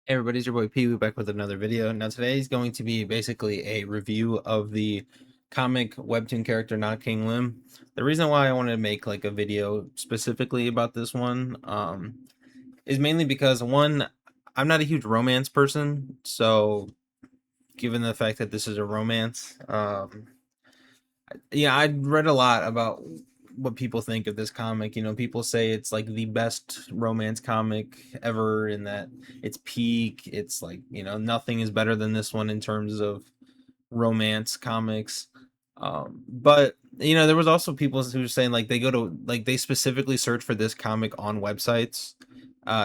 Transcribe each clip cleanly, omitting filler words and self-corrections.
Hey everybody, it's your boy Pee Wee back with another video. Now today is going to be basically a review of the comic webtoon character Not King Lim. The reason why I wanted to make like a video specifically about this one is mainly because one, I'm not a huge romance person, so given the fact that this is a romance, yeah, I'd read a lot about what people think of this comic. People say it's like the best romance comic ever, in that it's peak. It's like, nothing is better than this one in terms of romance comics. But there was also people who were saying like they specifically search for this comic on websites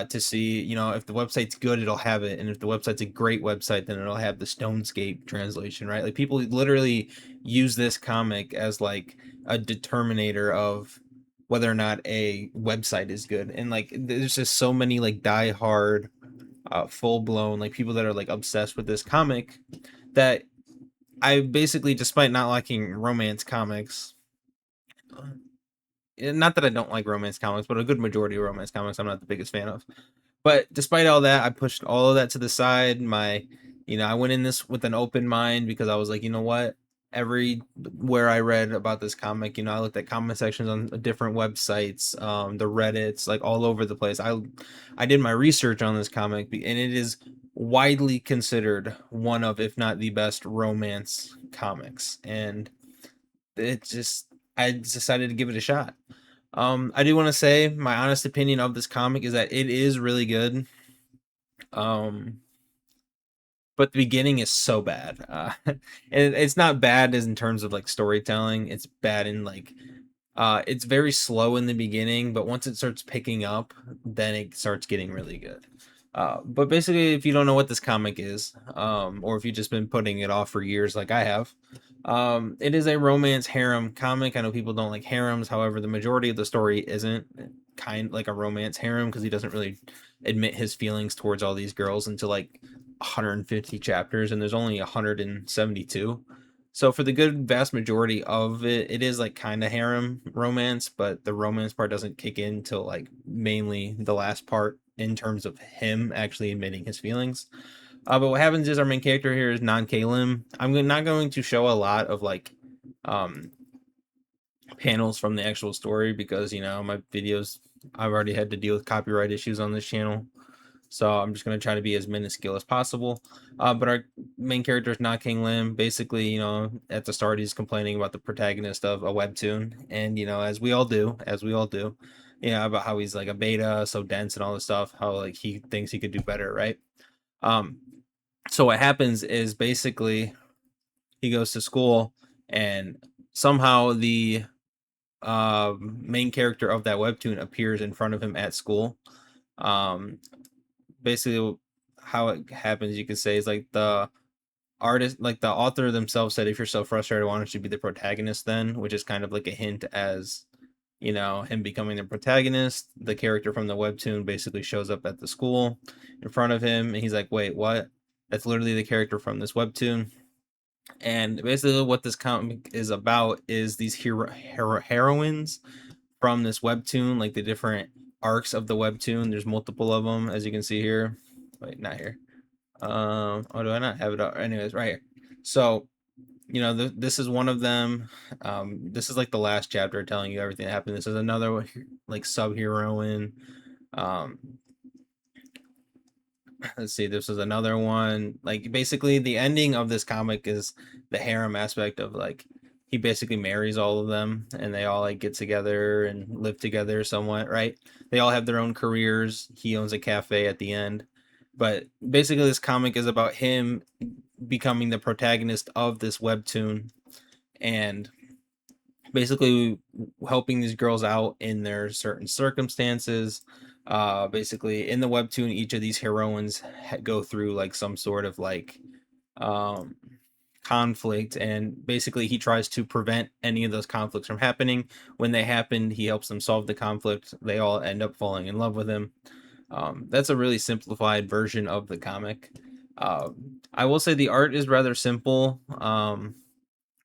to see, if the website's good, it'll have it, and if the website's a great website, then it'll have the Stonescape translation, right? Like people literally use this comic as like a determinator of whether or not a website is good. And like there's just so many like die hard full blown like people that are like obsessed with this comic that I basically, despite not liking romance comics, not that I don't like romance comics, but a good majority of romance comics I'm not the biggest fan of. But despite all that, I pushed all of that to the side. I went in this with an open mind because I was like, you know what? Everywhere I read about this comic, I looked at comment sections on different websites, the Reddits, like all over the place. I did my research on this comic, and it is widely considered one of, if not the best, romance comics. And it just, I decided to give it a shot. I do want to say my honest opinion of this comic is that it is really good. Um, but the beginning is so bad. And it's not bad as in terms of like storytelling. It's bad in like it's very slow in the beginning, but once it starts picking up, then it starts getting really good. But basically, if you don't know what this comic is, or if you've just been putting it off for years like I have, it is a romance harem comic. I know people don't like harems, however, the majority of the story isn't kind like a romance harem because he doesn't really admit his feelings towards all these girls until like 150 chapters, and there's only 172. So for the good vast majority of it, it is like kind of harem romance, but the romance part doesn't kick in till like mainly the last part in terms of him actually admitting his feelings. But what happens is our main character here is Non Kalim. I'm not going to show a lot of like um panels from the actual story because my videos, I've already had to deal with copyright issues on this channel. So I'm just going to try to be as minuscule as possible. But our main character is not King Lim. Basically, at the start, he's complaining about the protagonist of a webtoon. And, as we all do, about how he's like a beta, so dense and all this stuff, how like he thinks he could do better, right? Um, so what happens is basically he goes to school and somehow the main character of that webtoon appears in front of him at school. Um, Basically how it happens, you could say, is like the author themselves said, if you're so frustrated, why don't you be the protagonist then, which is kind of like a hint as him becoming the protagonist. The character from the webtoon basically shows up at the school in front of him and he's like, wait, what? That's literally the character from this webtoon. And basically what this comic is about is these heroines from this webtoon, like the different arcs of the webtoon. There's multiple of them, as you can see here. Wait, not here. Oh, do I not have it up? Anyways, right here. So, this is one of them. This is like the last chapter telling you everything that happened. This is another like sub heroine. Um, let's see, this is another one. Like basically, the ending of this comic is the harem aspect of like he basically marries all of them, and they all like get together and live together somewhat, right? They all have their own careers. He owns a cafe at the end, but basically, this comic is about him becoming the protagonist of this webtoon and basically helping these girls out in their certain circumstances. Basically, in the webtoon, each of these heroines go through like some sort of like um, conflict, and basically he tries to prevent any of those conflicts from happening. When they happen, he helps them solve the conflict. They all end up falling in love with him. That's a really simplified version of the comic. I will say the art is rather simple.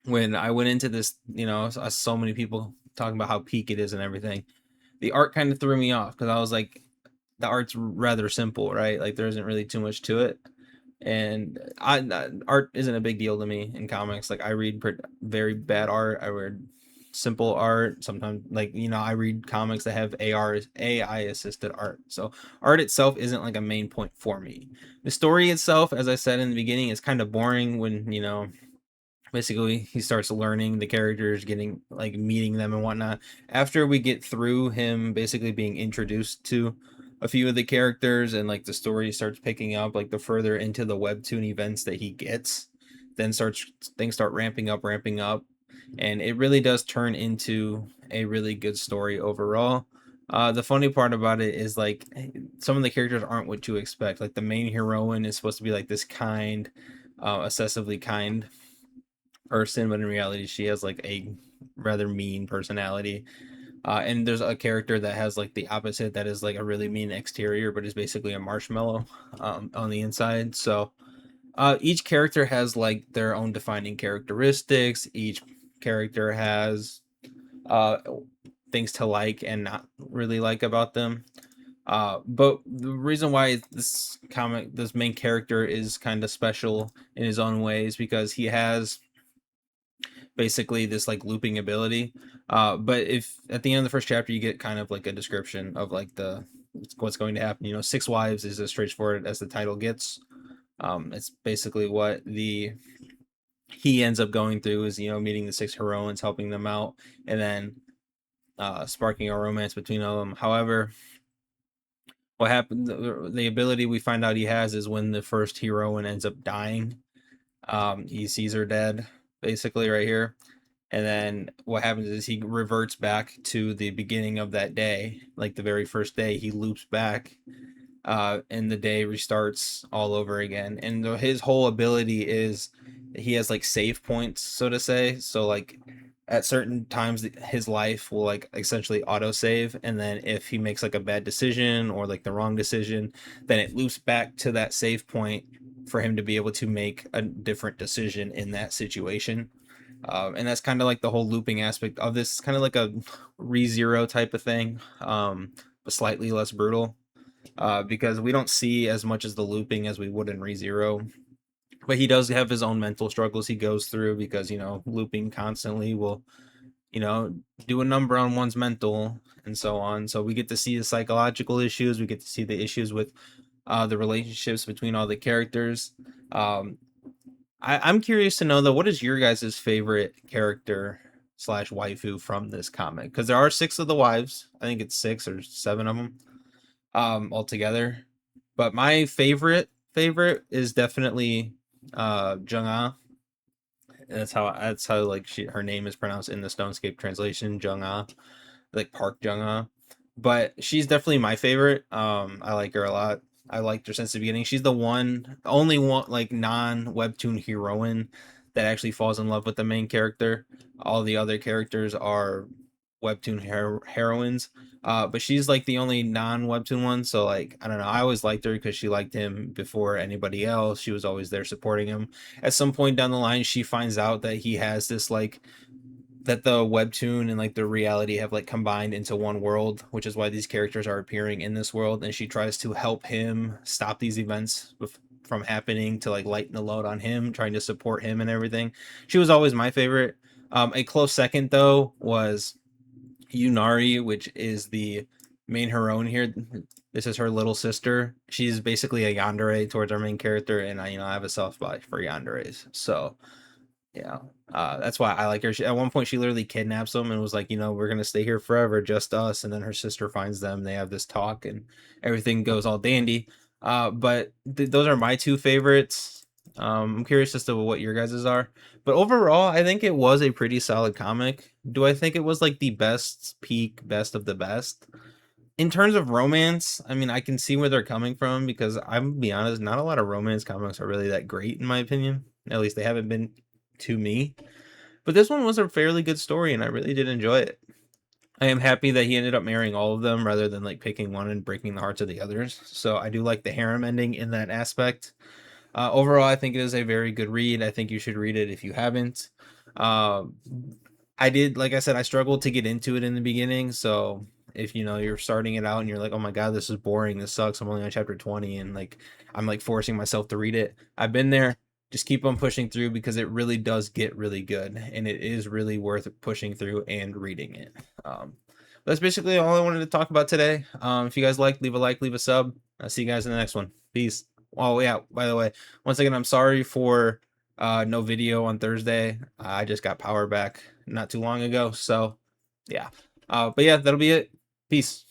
When I went into this, I saw so many people talking about how peak it is and everything. The art kind of threw me off because I was like, the art's rather simple, right? Like there isn't really too much to it, and art isn't a big deal to me in comics. Like I read very bad art. I read simple art. Sometimes, like I read comics that have AI assisted art. So art itself isn't like a main point for me. The story itself, as I said in the beginning, is kind of boring when basically he starts learning the characters, getting like meeting them and whatnot. After we get through him basically being introduced to a few of the characters, and like the story starts picking up, like the further into the webtoon events that he gets, then starts things start ramping up, and it really does turn into a really good story overall. The funny part about it is like some of the characters aren't what you expect. Like the main heroine is supposed to be like this kind, excessively kind person, but in reality, she has like a rather mean personality. And there's a character that has like the opposite, that is like a really mean exterior, but is basically a marshmallow on the inside. So each character has like their own defining characteristics. Each character has uh, things to like and not really like about them. But the reason why this main character is kind of special in his own way is because he has basically this like looping ability. But if at the end of the first chapter you get kind of like a description of like the what's going to happen. Six wives is as straightforward as the title gets. It's basically what the he ends up going through is meeting the six heroines, helping them out, and then sparking a romance between all of them. However, what happened? The ability we find out he has is when the first heroine ends up dying. He sees her dead, basically right here. And then what happens is he reverts back to the beginning of that day, like the very first day. He loops back, and the day restarts all over again. And his whole ability is he has like save points, so to say. So like at certain times, his life will like essentially auto save, and then if he makes like a bad decision or like the wrong decision, then it loops back to that save point for him to be able to make a different decision in that situation. And that's kind of like the whole looping aspect of this. It's kind of like a re-zero type of thing, but slightly less brutal, because we don't see as much as the looping as we would in re-zero. But he does have his own mental struggles he goes through, because looping constantly will you know do a number on one's mental and so on. So we get to see the psychological issues. We get to see the issues with the relationships between all the characters. um, I'm curious to know though, what is your guys' favorite character slash waifu from this comic? Because there are six of the wives. I think it's six or seven of them altogether. But my favorite is definitely Jung-ah. That's how like her name is pronounced in the Stonescape translation, Jung-ah, like Park Jung-ah. But she's definitely my favorite. I like her a lot. I liked her since the beginning. She's the only one like non webtoon heroine that actually falls in love with the main character. All the other characters are webtoon heroines. But she's like the only non webtoon one. So like I don't know. I always liked her because she liked him before anybody else. She was always there supporting him. At some point down the line, she finds out that he has this like that the webtoon and like the reality have like combined into one world, which is why these characters are appearing in this world. And she tries to help him stop these events from happening, to like lighten the load on him, trying to support him and everything. She was always my favorite. A close second though was Yunari, which is the main heroine here. This is her little sister. She's basically a yandere towards our main character, and I have a soft spot for yanderes. So yeah, that's why I like her. At one point, she literally kidnaps them and was like, we're gonna stay here forever, just us. And then her sister finds them. They have this talk, and everything goes all dandy. But those are my two favorites. I'm curious as to what your guys's are. But overall, I think it was a pretty solid comic. Do I think it was like the best peak, best of the best? In terms of romance, I mean, I can see where they're coming from, because I'm gonna be honest, not a lot of romance comics are really that great in my opinion. At least they haven't been to me. But this one was a fairly good story, and I really did enjoy it. I am happy that he ended up marrying all of them rather than like picking one and breaking the hearts of the others. So I do like the harem ending in that aspect. Overall, I think it is a very good read. I think you should read it if you haven't. Uh, I did, like I said, I struggled to get into it in the beginning, so if you know you're starting it out and you're like, oh my god, this is boring, this sucks, I'm only on chapter 20, and like I'm like forcing myself to read it. I've been there. Just keep on pushing through because it really does get really good, and it is really worth pushing through and reading it. That's basically all I wanted to talk about today. If you guys leave a like, leave a sub. I'll see you guys in the next one. Peace. Oh yeah, by the way, once again, I'm sorry for no video on Thursday. I just got power back not too long ago, so yeah. But yeah, that'll be it. Peace.